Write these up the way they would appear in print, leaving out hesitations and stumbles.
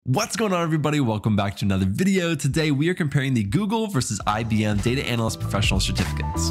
What's going on, everybody? Welcome back to another video. Today we are comparing the Google versus IBM Data Analyst Professional Certificates.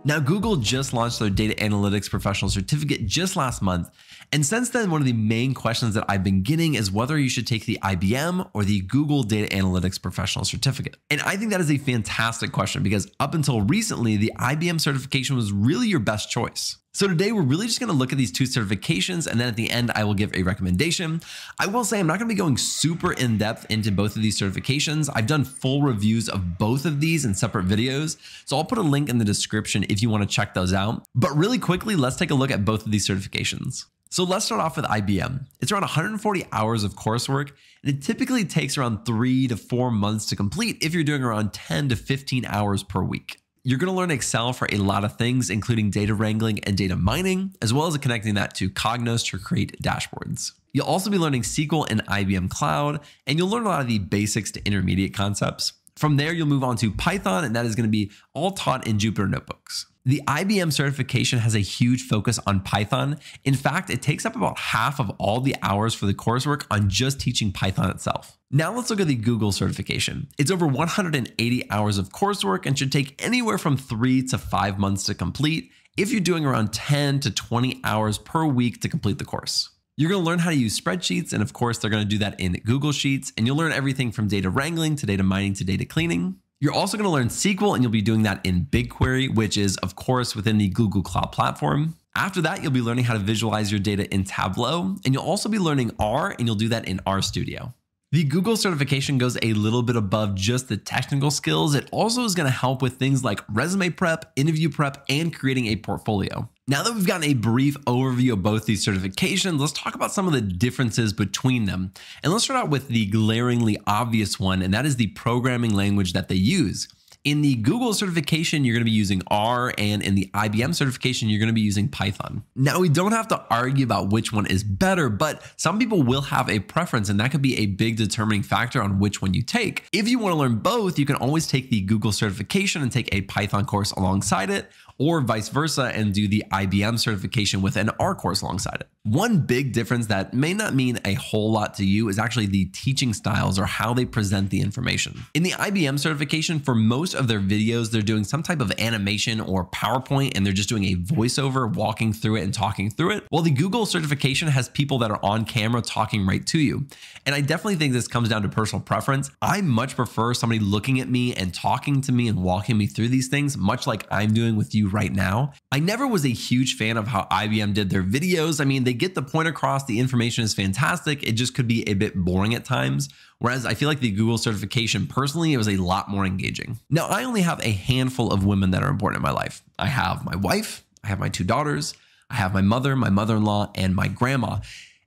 Now, Google just launched their Data Analytics Professional Certificate just last month. And since then, one of the main questions that I've been getting is whether you should take the IBM or the Google Data Analytics Professional Certificate. And I think that is a fantastic question because up until recently, the IBM certification was really your best choice. So today we're really just going to look at these two certifications, and then at the end I will give a recommendation. I will say I'm not going to be going super in depth into both of these certifications. I've done full reviews of both of these in separate videos, so I'll put a link in the description if you want to check those out. But really quickly, let's take a look at both of these certifications. So let's start off with IBM. It's around 140 hours of coursework, and it typically takes around 3 to 4 months to complete if you're doing around 10 to 15 hours per week. You're going to learn Excel for a lot of things, including data wrangling and data mining, as well as connecting that to Cognos to create dashboards. You'll also be learning SQL and IBM Cloud, and you'll learn a lot of the basics to intermediate concepts. From there, you'll move on to Python, and that is going to be all taught in Jupyter Notebooks. The IBM certification has a huge focus on Python. In fact, it takes up about half of all the hours for the coursework on just teaching Python itself. Now let's look at the Google certification. It's over 180 hours of coursework and should take anywhere from 3 to 5 months to complete if you're doing around 10 to 20 hours per week to complete the course. You're going to learn how to use spreadsheets, and of course, they're going to do that in Google Sheets, and you'll learn everything from data wrangling to data mining to data cleaning. You're also going to learn SQL, and you'll be doing that in BigQuery, which is, of course, within the Google Cloud Platform. After that, you'll be learning how to visualize your data in Tableau, and you'll also be learning R, and you'll do that in RStudio. The Google certification goes a little bit above just the technical skills. It also is going to help with things like resume prep, interview prep, and creating a portfolio. Now that we've gotten a brief overview of both these certifications, let's talk about some of the differences between them. And let's start out with the glaringly obvious one, and that is the programming language that they use. In the Google certification, you're going to be using R, and in the IBM certification, you're going to be using Python. Now, we don't have to argue about which one is better, but some people will have a preference, and that could be a big determining factor on which one you take. If you want to learn both, you can always take the Google certification and take a Python course alongside it, or vice versa and do the IBM certification with an R course alongside it. One big difference that may not mean a whole lot to you is actually the teaching styles or how they present the information. In the IBM certification, for most of their videos, they're doing some type of animation or PowerPoint, and they're just doing a voiceover, walking through it and talking through it. While the Google certification has people that are on camera talking right to you. And I definitely think this comes down to personal preference. I much prefer somebody looking at me and talking to me and walking me through these things, much like I'm doing with you right now. I never was a huge fan of how IBM did their videos. I mean, they get the point across, the information is fantastic. It just could be a bit boring at times. Whereas I feel like the Google certification, personally, it was a lot more engaging. Now, I only have a handful of women that are important in my life. I have my wife, I have my 2 daughters, I have my mother, my mother-in-law, and my grandma.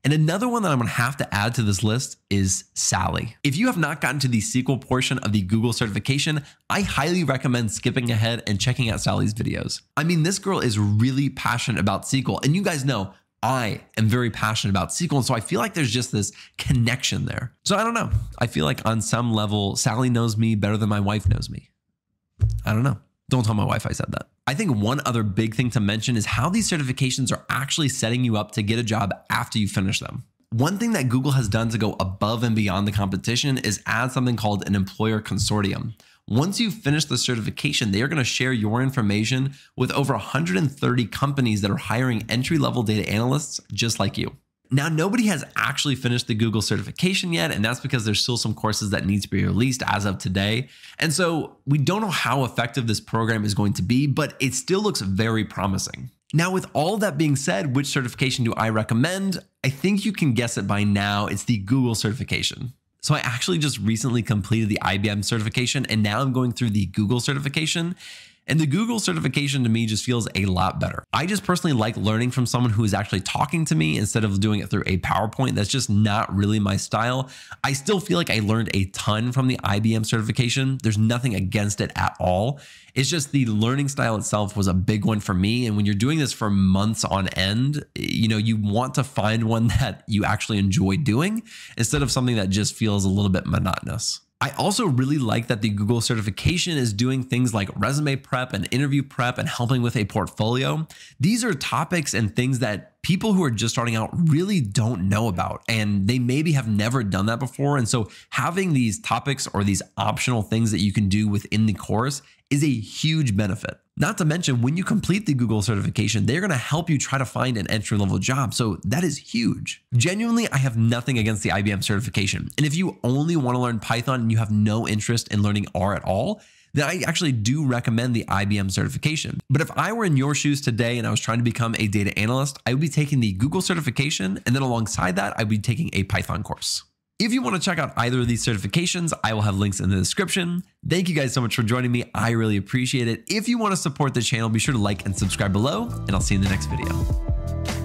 And another one that I'm going to have to add to this list is Sally. If you have not gotten to the SQL portion of the Google certification, I highly recommend skipping ahead and checking out Sally's videos. I mean, this girl is really passionate about SQL, and you guys know I am very passionate about SQL, and so I feel like there's just this connection there. So I don't know. I feel like on some level, Sally knows me better than my wife knows me. I don't know. Don't tell my wife I said that. I think one other big thing to mention is how these certifications are actually setting you up to get a job after you finish them. One thing that Google has done to go above and beyond the competition is add something called an employer consortium. Once you finish the certification, they are going to share your information with over 130 companies that are hiring entry-level data analysts just like you. Now, nobody has actually finished the Google certification yet, and that's because there's still some courses that need to be released as of today. And so we don't know how effective this program is going to be, but it still looks very promising. Now, with all that being said, which certification do I recommend? I think you can guess it by now. It's the Google certification. So I actually just recently completed the IBM certification, and now I'm going through the Google certification. And the Google certification to me just feels a lot better. I just personally like learning from someone who is actually talking to me instead of doing it through a PowerPoint. That's just not really my style. I still feel like I learned a ton from the IBM certification. There's nothing against it at all. It's just the learning style itself was a big one for me. And when you're doing this for months on end, you want to find one that you actually enjoy doing instead of something that just feels a little bit monotonous. I also really like that the Google certification is doing things like resume prep and interview prep and helping with a portfolio. These are topics and things that people who are just starting out really don't know about, and they maybe have never done that before. And so having these topics or these optional things that you can do within the course is a huge benefit. Not to mention, when you complete the Google certification, they're going to help you try to find an entry-level job. So that is huge. Genuinely, I have nothing against the IBM certification. And if you only want to learn Python and you have no interest in learning R at all, then I actually do recommend the IBM certification. But if I were in your shoes today and I was trying to become a data analyst, I would be taking the Google certification, and then alongside that, I'd be taking a Python course. If you want to check out either of these certifications, I will have links in the description. Thank you guys so much for joining me. I really appreciate it. If you want to support the channel, be sure to like and subscribe below, and I'll see you in the next video.